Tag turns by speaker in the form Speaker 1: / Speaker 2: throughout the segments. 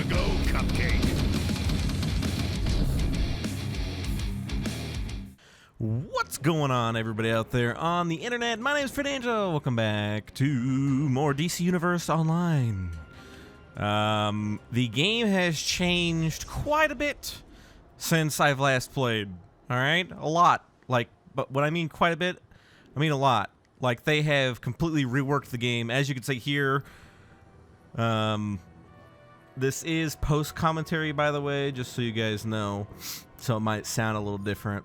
Speaker 1: to go, Cupcake.
Speaker 2: What's going on, everybody out there on the internet? My name is FearedAngel. Welcome back to more DC Universe Online. The game has changed quite a bit since I've last played. All right, a lot. But when I mean quite a bit, I mean a lot. Like, they have completely reworked the game. As you can see here, this is post-commentary, by the way, just so you guys know. So it might sound a little different.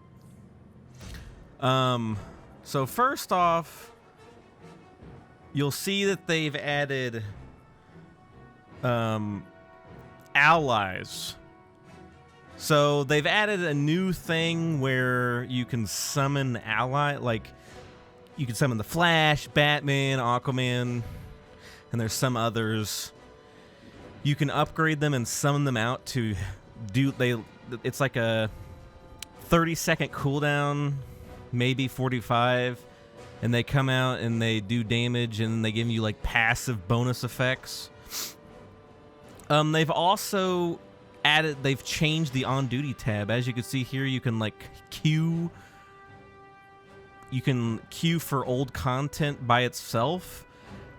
Speaker 2: So first off, you'll see that they've added, allies. So they've added a new thing where you can summon ally, like, you can summon the Flash, Batman, Aquaman, and there's some others. You can upgrade them and summon them out to do, it's like a 30-second cooldown, maybe 45, and they come out and they do damage and they give you like passive bonus effects. They've also they've changed the on duty tab. As you can see here, you can like queue for old content by itself.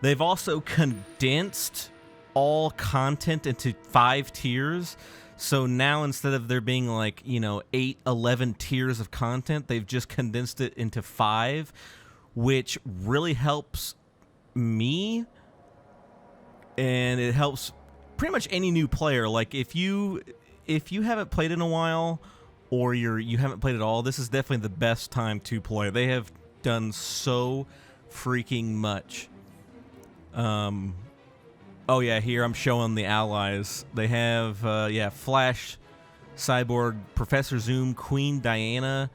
Speaker 2: They've also condensed all content into 5 tiers. So now, instead of there being like, 8, 11 tiers of content, they've just condensed it into 5, which really helps me, and it helps pretty much any new player. Like, if you haven't played in a while, or you haven't played at all, this is definitely the best time to play. They have done so freaking much. Oh yeah, here I'm showing the allies. They have, Flash, Cyborg, Professor Zoom, Queen Diana,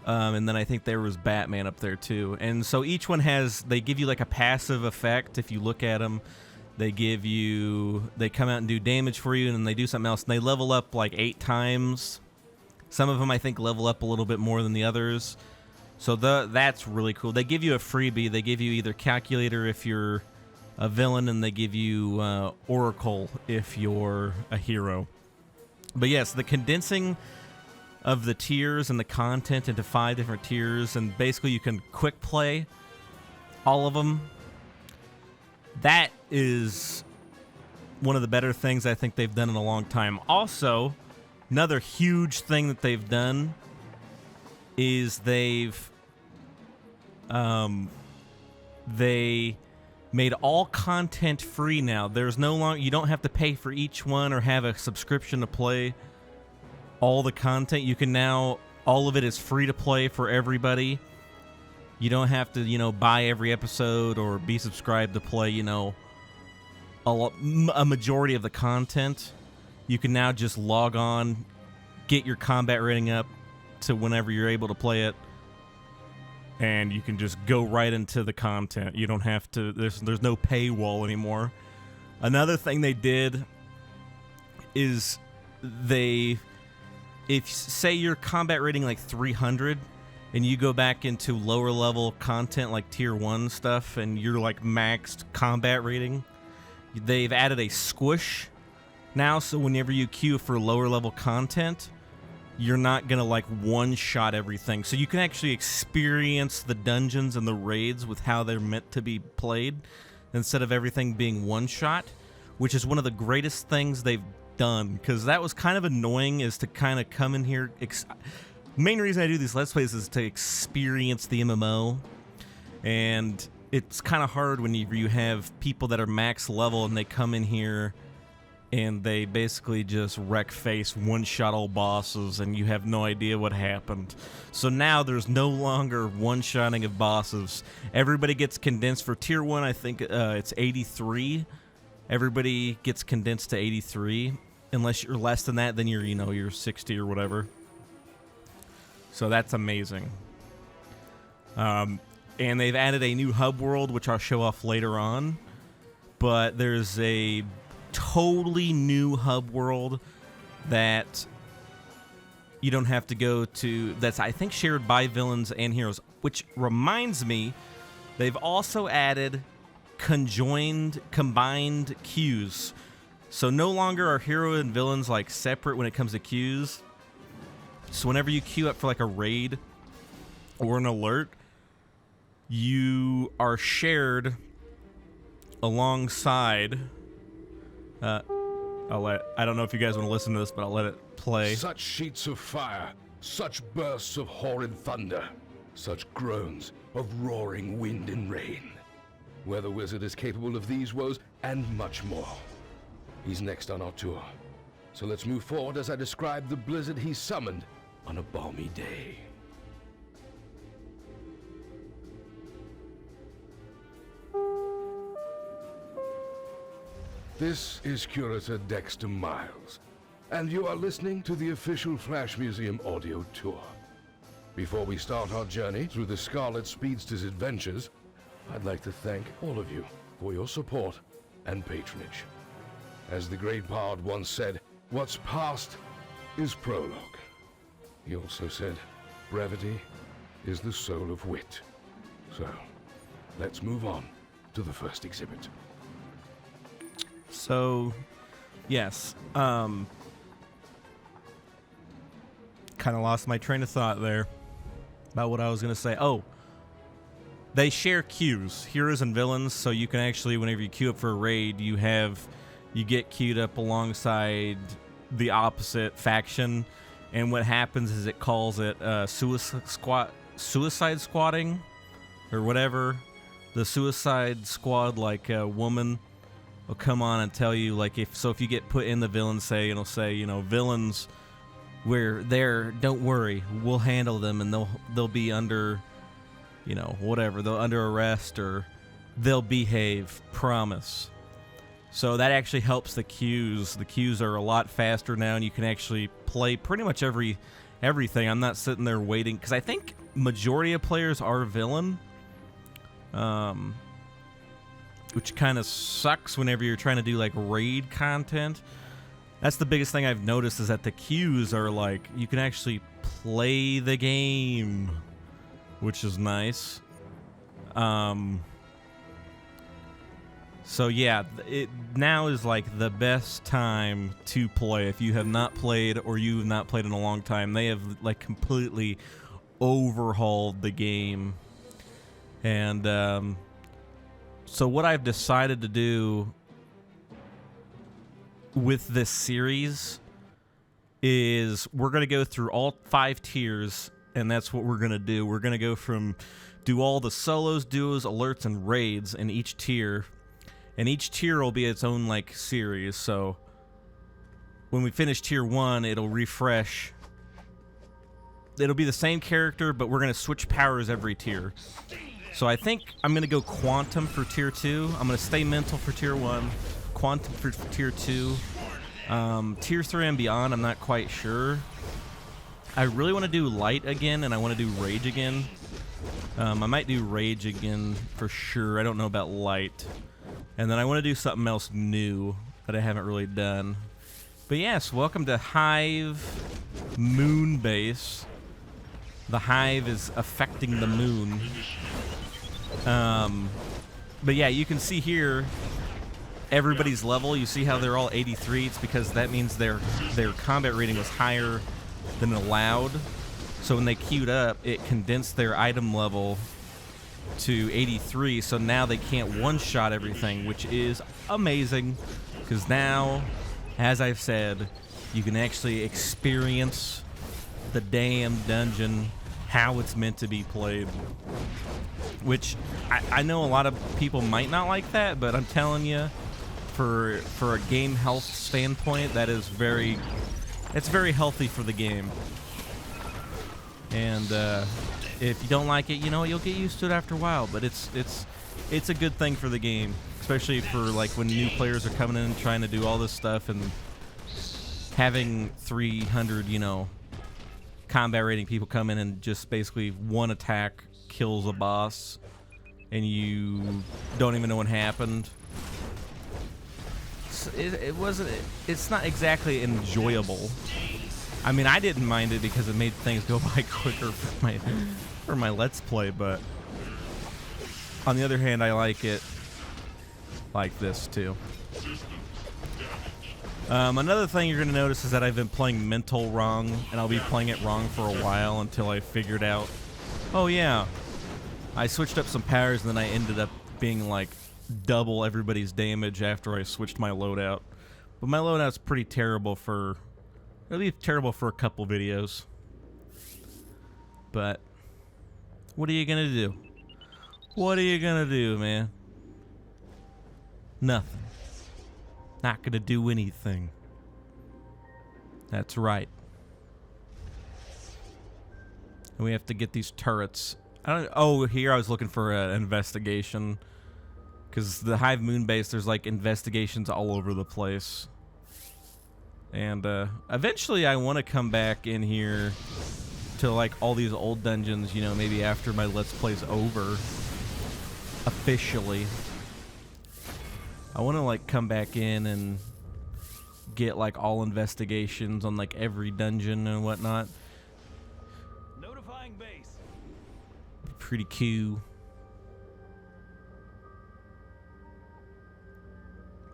Speaker 2: and then I think there was Batman up there too. And so each one they give you like a passive effect. If you look at them, they come out and do damage for you, and then they do something else. And they level up like 8 times. Some of them I think level up a little bit more than the others. So that's really cool. They give you a freebie. They give you either Calculator if you're a villain, and they give you Oracle if you're a hero. But yes, the condensing of the tiers and the content into 5 different tiers, and basically you can quick play all of them. That is one of the better things I think they've done in a long time. Also, another huge thing that they've done is they made all content free now. There's no longer, you don't have to pay for each one or have a subscription to play all the content. You can now, all of it is free to play for everybody. You don't have to, buy every episode or be subscribed to play, a majority of the content. You can now just log on, get your combat rating up to whenever you're able to play it, and you can just go right into the content. You don't have to, there's no paywall anymore. Another thing they did is if say your combat rating like 300, and you go back into lower level content like tier 1 stuff, and you're like maxed combat rating, they've added a squish now, so whenever you queue for lower level content, you're not gonna like one-shot everything. So you can actually experience the dungeons and the raids with how they're meant to be played, instead of everything being one-shot, which is one of the greatest things they've done, because that was kind of annoying, is to kind of come in here. Main reason I do these Let's Plays is to experience the MMO, and it's kind of hard when you have people that are max level and they come in here and they basically just wreck face, one-shot all bosses, and you have no idea what happened. So now there's no longer one-shotting of bosses. Everybody gets condensed for tier 1. I think it's 83. Everybody gets condensed to 83. Unless you're less than that, then you're 60 or whatever. So that's amazing. And they've added a new hub world, which I'll show off later on. But there's a totally new hub world that you don't have to go to, that's I think shared by villains and heroes, which reminds me, they've also added combined queues. So no longer are hero and villains like separate when it comes to queues. So whenever you queue up for like a raid or an alert, you are shared alongside. I don't know if you guys want to listen to this, but I'll let it play.
Speaker 1: Such sheets of fire, such bursts of horrid thunder, such groans of roaring wind and rain. Weather Wizard is capable of these woes and much more. He's next on our tour. So let's move forward as I describe the blizzard he summoned on a balmy day. This is Curator Dexter Miles, and you are listening to the official Flash Museum audio tour. Before we start our journey through the Scarlet Speedster's adventures, I'd like to thank all of you for your support and patronage. As the great bard once said, what's past is prologue. He also said, brevity is the soul of wit. So, let's move on to the first exhibit.
Speaker 2: So, yes, kind of lost my train of thought there about what I was going to say. Oh, they share queues, heroes and villains, so you can actually, whenever you queue up for a raid, you get queued up alongside the opposite faction, and what happens is it calls it suicide squatting, or whatever. The suicide squad, like a woman, will come on and tell you, like, if you get put in the villain, say, it'll say, you know, villains, we're there, don't worry, we'll handle them, and they'll be under, you know, whatever, they'll under arrest, or they'll behave, promise. So that actually helps the queues. The queues are a lot faster now, and you can actually play pretty much everything. I'm not sitting there waiting, because I think majority of players are villain, which kind of sucks whenever you're trying to do like raid content. That's the biggest thing I've noticed, is that the queues are like, you can actually play the game, which is nice. So yeah, it now is like the best time to play. If you have not played, or you have not played in a long time, they have like completely overhauled the game. And so what I've decided to do with this series is we're going to go through all 5 tiers, and that's what we're going to do. We're going to go do all the solos, duos, alerts, and raids in each tier. And each tier will be its own, like, series. So when we finish tier 1, it'll refresh. It'll be the same character, but we're going to switch powers every tier. So I think I'm going to go Quantum for tier 2. I'm going to stay Mental for tier 1. Quantum for tier 2. Tier 3 and beyond, I'm not quite sure. I really want to do Light again, and I want to do Rage again. I might do Rage again for sure. I don't know about Light. And then I want to do something else new that I haven't really done. But yes, welcome to Hive Moonbase. The Hive is affecting the moon. But yeah, you can see here everybody's level. You see how they're all 83. It's because that means their combat rating was higher than allowed. So when they queued up, it condensed their item level to 83, so now they can't one-shot everything, which is amazing, because now, as I've said, you can actually experience the damn dungeon how it's meant to be played, which I know a lot of people might not like that, but I'm telling you, for a game health standpoint, that is it's very healthy for the game. And if you don't like it, you know, you'll get used to it after a while. But it's a good thing for the game, especially for like when new players are coming in and trying to do all this stuff, and having 300, you know, combat rating people come in and just basically one attack kills a boss, and you don't even know what happened. It's not exactly enjoyable. I mean, I didn't mind it because it made things go by quicker for my Let's Play, but on the other hand, I like it like this too. Another thing you're going to notice is that I've been playing Mental wrong, and I'll be playing it wrong for a while until I figured out, oh yeah, I switched up some powers and then I ended up being like double everybody's damage after I switched my loadout. But my loadout's pretty terrible for, it'll be terrible for a couple videos. But what are you going to do? What are you going to do, man? Nothing. Not gonna do anything. That's right. And we have to get these turrets. Oh, here I was looking for an investigation. Because the Hive Moon base, there's like investigations all over the place. And eventually I want to come back in here to like all these old dungeons, you know, maybe after my Let's Play's over. Officially. I want to like come back in and get like all investigations on like every dungeon and whatnot.
Speaker 3: Notifying base.
Speaker 2: Pretty cool.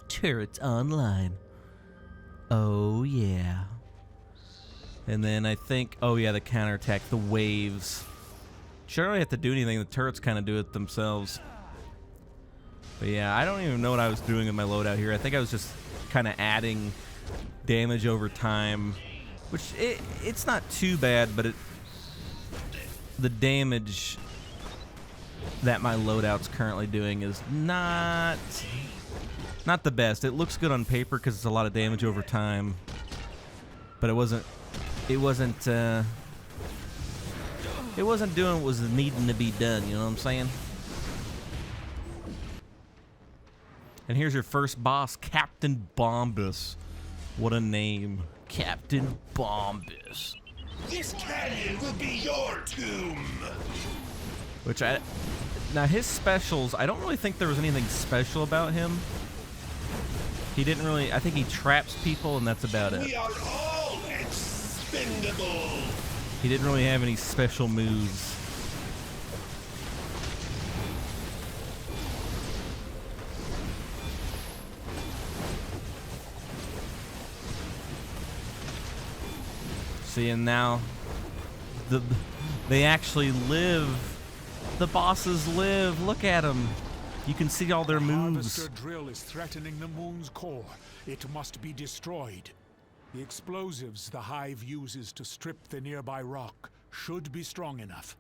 Speaker 2: Turrets online. Oh yeah. And then I think, oh yeah, the counterattack, the waves. Sure, I don't have to do anything. The turrets kind of do it themselves. But yeah, I don't even know what I was doing with my loadout here. I think I was just kind of adding damage over time, which it's not too bad, but the damage that my loadout's currently doing is not the best. It looks good on paper because it's a lot of damage over time, but it wasn't doing what was needing to be done. You know what I'm saying? And here's your first boss, Captain Bombus. What a name. Captain Bombus.
Speaker 4: This canyon will be your tomb.
Speaker 2: Now his specials, I don't really think there was anything special about him. He didn't really, I think he traps people and that's about it.
Speaker 4: We are all expendable.
Speaker 2: He didn't really have any special moves. See, and now they actually live. The bosses live. Look at them. You can see all their moves.
Speaker 3: Harvester drill is threatening the moon's core. It must be destroyed. The explosives the Hive uses to strip the nearby rock should be strong enough.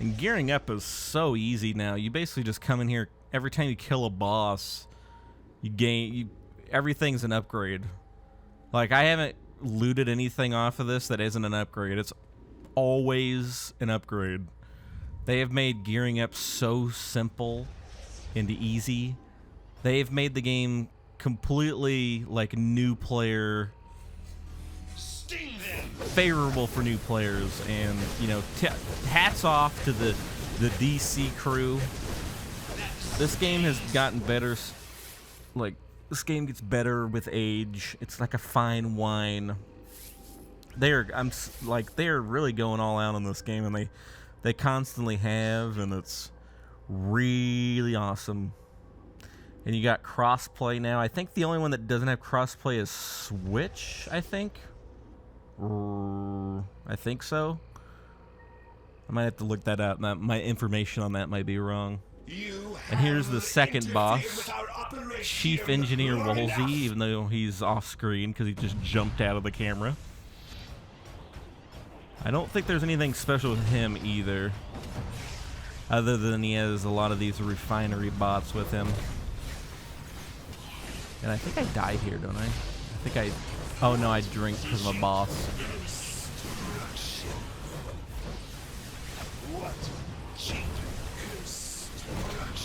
Speaker 2: And gearing up is so easy now. You basically just come in here every time you kill a boss. Everything's an upgrade. Like I haven't looted anything off of this that isn't an upgrade. It's always an upgrade. They have made gearing up so simple and easy. They've made the game completely like new player favorable for new players, and you know, hats off to the DC crew. This game has gotten better. Like this game gets better with age. It's like a fine wine. They're really going all out on this game, and they constantly have, and it's really awesome. And you got crossplay now. I think the only one that doesn't have crossplay is Switch, I think. I think so. I might have to look that up. My information on that might be wrong. And here's the second boss, Chief Engineer Woolsey, even though he's off screen because he just jumped out of the camera. I don't think there's anything special with him either, other than he has a lot of these refinery bots with him. And I think I died here, don't I? Oh no, I drink because I'm a boss.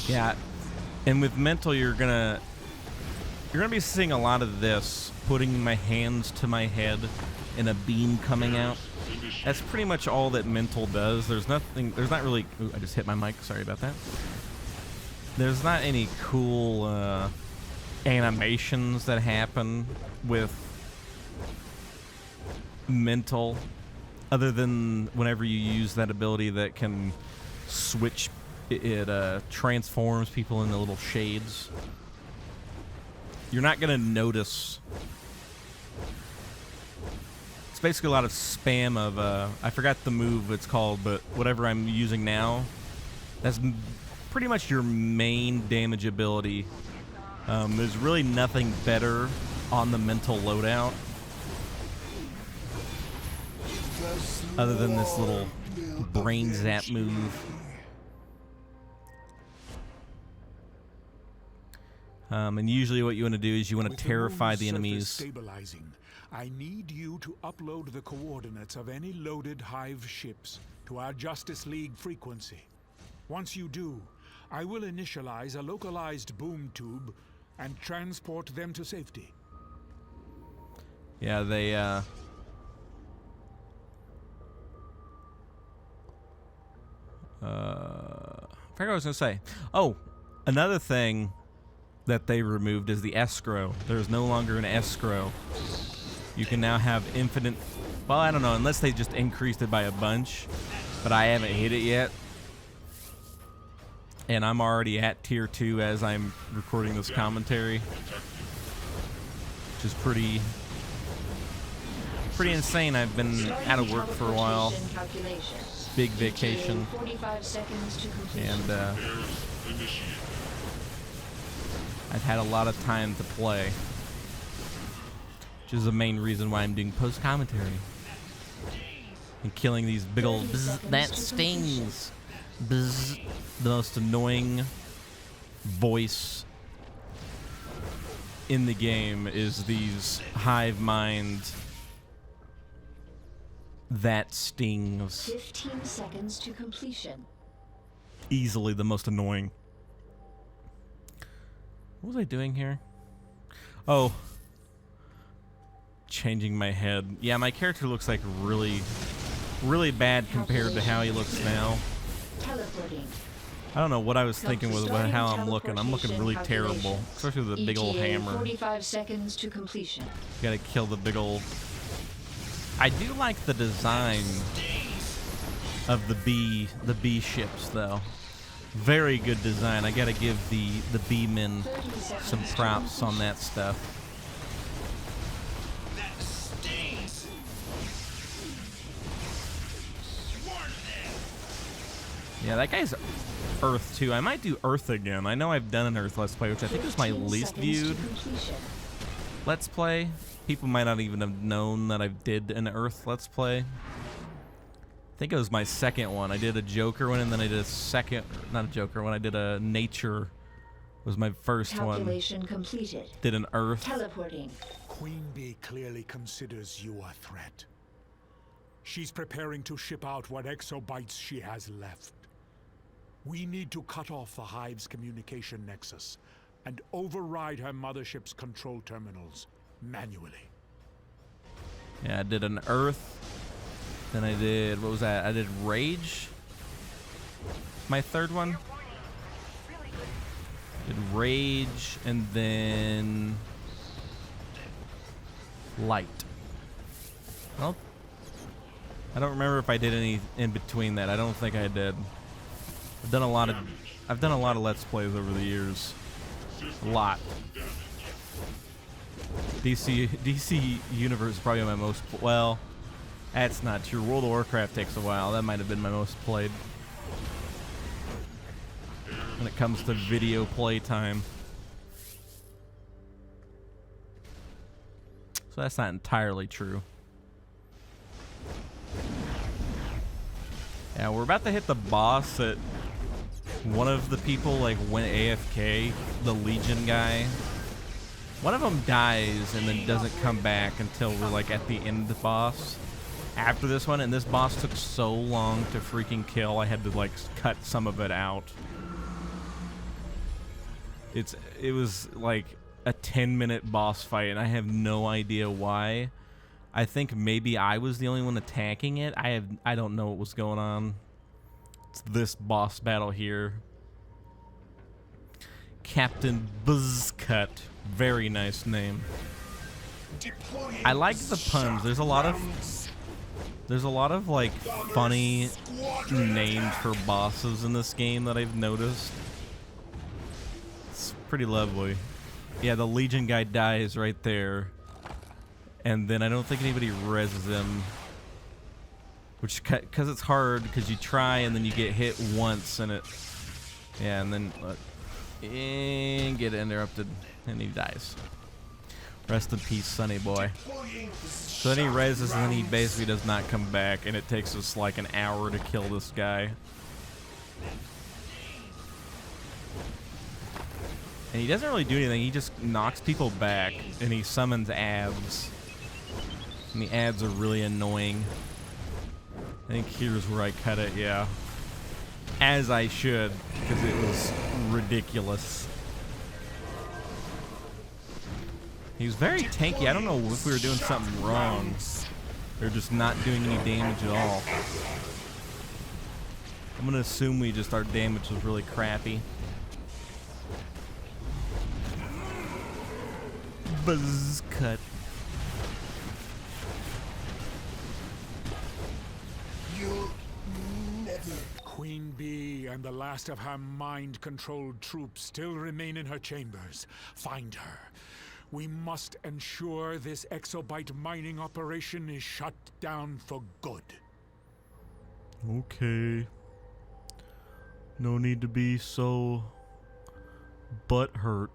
Speaker 2: Yeah, and with mental, you're gonna be seeing a lot of this, putting my hands to my head and a beam coming out. That's pretty much all that mental does. There's not really, ooh, I just hit my mic, sorry about that. There's not any cool animations that happen with mental, other than whenever you use that ability that can switch. It transforms people into little shades. you're not gonna notice. It's basically a lot of spam of I forgot the move it's called, but whatever I'm using now, that's pretty much your main damage ability. There's really nothing better on the mental loadout other than this little brain zap move. And usually what you want to do is you want to terrify the enemies.
Speaker 3: Stabilizing, I need you to upload the coordinates of any loaded Hive ships to our Justice League frequency. Once you do, I will initialize a localized boom tube and transport them to safety.
Speaker 2: Yeah, they I forgot what I was gonna say. Oh, another thing that they removed is the escrow. There's no longer an escrow. You can now have infinite. Well, I don't know, unless they just increased it by a bunch, but I haven't hit it yet. And I'm already at tier 2 as I'm recording this commentary, which is pretty insane. I've been out of work for a while, big vacation, and I've had a lot of time to play, which is the main reason why I'm doing post commentary and killing these big old bzz, that stings. Bzz, the most annoying voice in the game is these hive mind that stings.
Speaker 5: 15 seconds to completion.
Speaker 2: Easily the most annoying. What was I doing here? Oh, changing my head. Yeah, my character looks like really bad compared to how he looks now.
Speaker 5: Teleporting.
Speaker 2: I don't know what I was thinking with how I'm looking. I'm looking really terrible, especially with the big old hammer.
Speaker 5: 45 seconds to completion.
Speaker 2: Gotta kill the big old. I do like the design of the bee ships, though. Very good design. I gotta give the beemen some props on that stuff. Yeah, that guy's Earth too. I might do Earth again. I know I've done an Earth Let's Play, which I think is my least viewed Let's Play. People might not even have known that I did an Earth Let's Play. I think it was my second one. I did a Joker one, and then I did a second, not a Joker one. I did a Nature. Was my first
Speaker 5: Calculation
Speaker 2: one.
Speaker 5: Completed.
Speaker 2: Did an Earth.
Speaker 5: Teleporting.
Speaker 3: Queen Bee clearly considers you a threat. She's preparing to ship out what exobytes she has left. We need to cut off the Hive's communication nexus and override her mothership's control terminals manually.
Speaker 2: Yeah, I did an Earth. Then I did, what was that? I did Rage. My third one. Did Rage and then Light. Well, I don't remember if I did any in between that. I don't think I did. I've done a lot of Let's Plays over the years. A lot. DC Universe is probably my most, well, that's not true. World of Warcraft takes a while. That might have been my most played. When it comes to video play time. So that's not entirely true. Yeah, we're about to hit the boss that one of the people like went AFK, the Legion guy. One of them dies and then doesn't come back until we're like at the end boss. After this one, and this boss took so long to freaking kill, I had to like cut some of it out. It was like a 10-minute boss fight, and I have no idea why. I think maybe I was the only one attacking it. I don't know what was going on. It's this boss battle here. Captain Buzzcut. Very nice name. I like the puns. There's a lot of like funny names for bosses in this game that I've noticed. It's pretty lovely. Yeah, the Legion guy dies right there. And then I don't think anybody reses him. Which, because it's hard, because you try and then you get hit once and it... Yeah, and then... and get interrupted, and he dies. Rest in peace, Sonny boy. So then he reses and then he basically does not come back, and it takes us like an hour to kill this guy. And he doesn't really do anything, he just knocks people back, and he summons ads. And the ads are really annoying. I think here's where I cut it, yeah. As I should, because it was ridiculous. He was very tanky. I don't know if we were doing something wrong. Or just not doing any damage at all. I'm gonna assume our damage was really crappy. Buzz cut.
Speaker 4: You'll never.
Speaker 3: Queen Bee and the last of her mind-controlled troops still remain in her chambers. Find her. We must ensure this exobyte mining operation is shut down for good.
Speaker 2: Okay. No need to be so butthurt.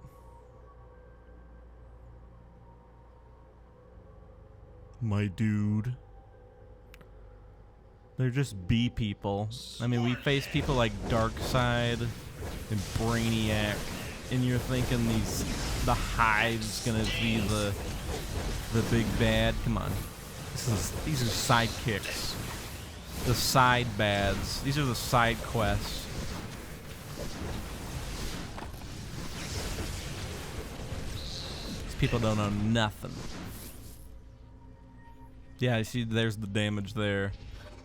Speaker 2: My dude. They're just bee people. I mean, we face people like Darkseid and Brainiac, and you're thinking the Hive's gonna be the big bad. Come on, these are sidekicks, the side bads. These are the side quests. These people don't know nothing. Yeah, you see, there's the damage there.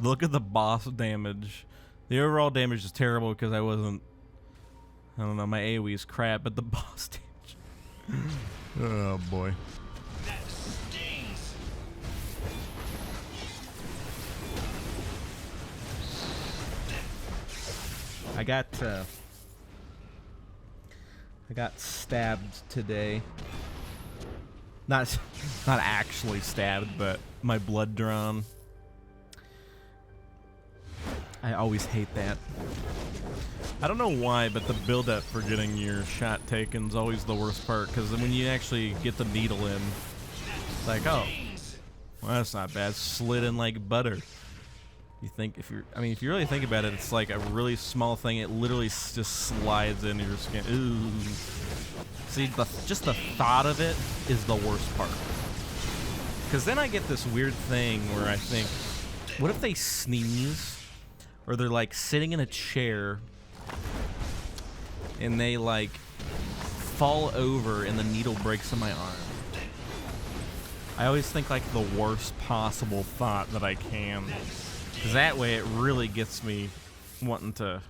Speaker 2: Look at the boss damage. The overall damage is terrible because I don't know, my AoE is crap, but the boss damage. Oh boy.
Speaker 4: That stings.
Speaker 2: I got stabbed today. Not actually stabbed, but my blood drawn. I always hate that. I don't know why, but the build-up for getting your shot taken is always the worst part, because when you actually get the needle in, it's like, oh, well, that's not bad. Slid in like butter. You think if you really think about it, it's like a really small thing. It literally just slides into your skin. Ooh. See, just the thought of it is the worst part. Because then I get this weird thing where I think, what if they sneeze? Or they're like sitting in a chair and they like fall over and the needle breaks in my arm. I always think like the worst possible thought that I can. Because that way it really gets me wanting to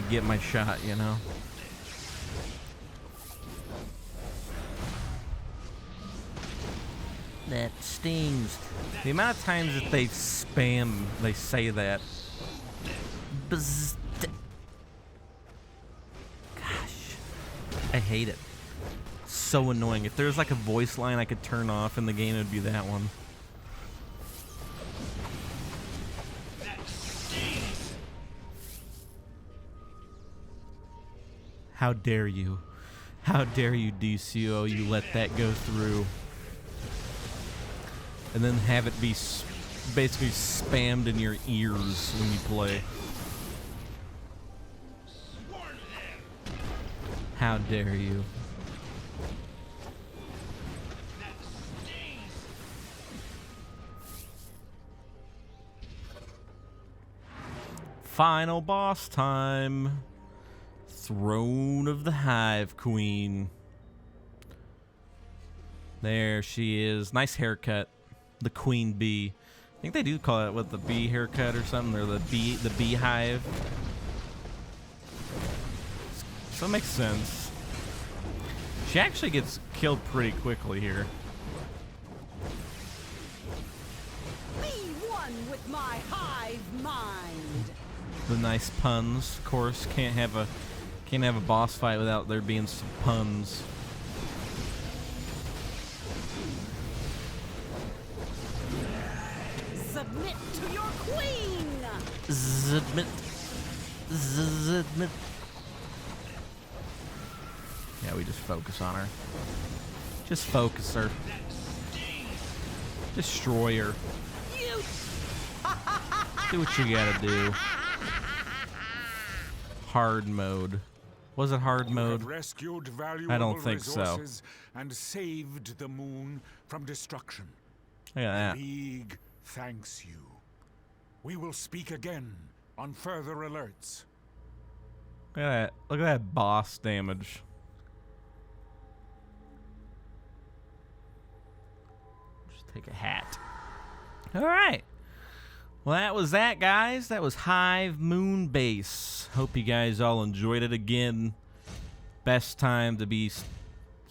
Speaker 2: get my shot, you know? That stings. The amount of times that they say that. Bzz. Gosh. I hate it. So annoying. If there's like a voice line I could turn off in the game, it would be that one. How dare you? How dare you, DCO? You let that go through. And then have it be basically spammed in your ears when you play. How dare you? Final boss time. Throne of the Hive Queen. There she is. Nice haircut. The Queen Bee. I think they do call it what, the bee haircut or something, or the beehive. So it makes sense. She actually gets killed pretty quickly here.
Speaker 6: Be one with my hive mind.
Speaker 2: The nice puns, of course. Can't have Can't have a boss fight without there being some puns.
Speaker 6: Submit to your queen!
Speaker 2: Submit. Submit. Yeah, we just focus on her. Just focus her. Destroy her.
Speaker 6: You
Speaker 2: Do what you gotta do. Hard mode. Was it hard
Speaker 3: You
Speaker 2: mode?
Speaker 3: have rescued valuable
Speaker 2: I don't think so.
Speaker 3: resources and saved the moon from destruction.
Speaker 2: Look at that.
Speaker 3: League thanks you. We will speak again on further alerts.
Speaker 2: Look at that. Look at that boss damage. Just take a hat. Alright. Well, that was that, guys. That was Hive Moon Base. Hope you guys all enjoyed it again. Best time to be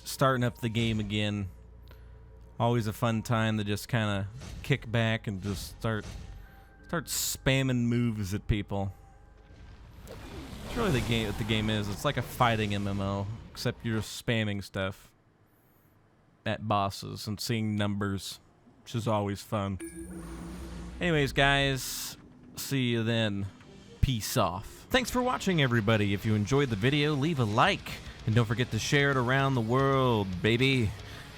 Speaker 2: starting up the game again. Always a fun time to just kind of kick back and just start spamming moves at people. It's really what the game is. It's like a fighting MMO, except you're spamming stuff at bosses and seeing numbers, which is always fun. Anyways, guys, see you then. Peace off. Thanks for watching, everybody. If you enjoyed the video, leave a like. And don't forget to share it around the world, baby.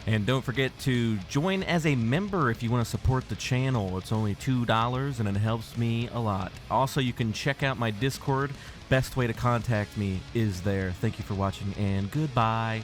Speaker 2: And don't forget to join as a member if you want to support the channel. It's only $2 and it helps me a lot. Also, you can check out my Discord. Best way to contact me is there. Thank you for watching and goodbye.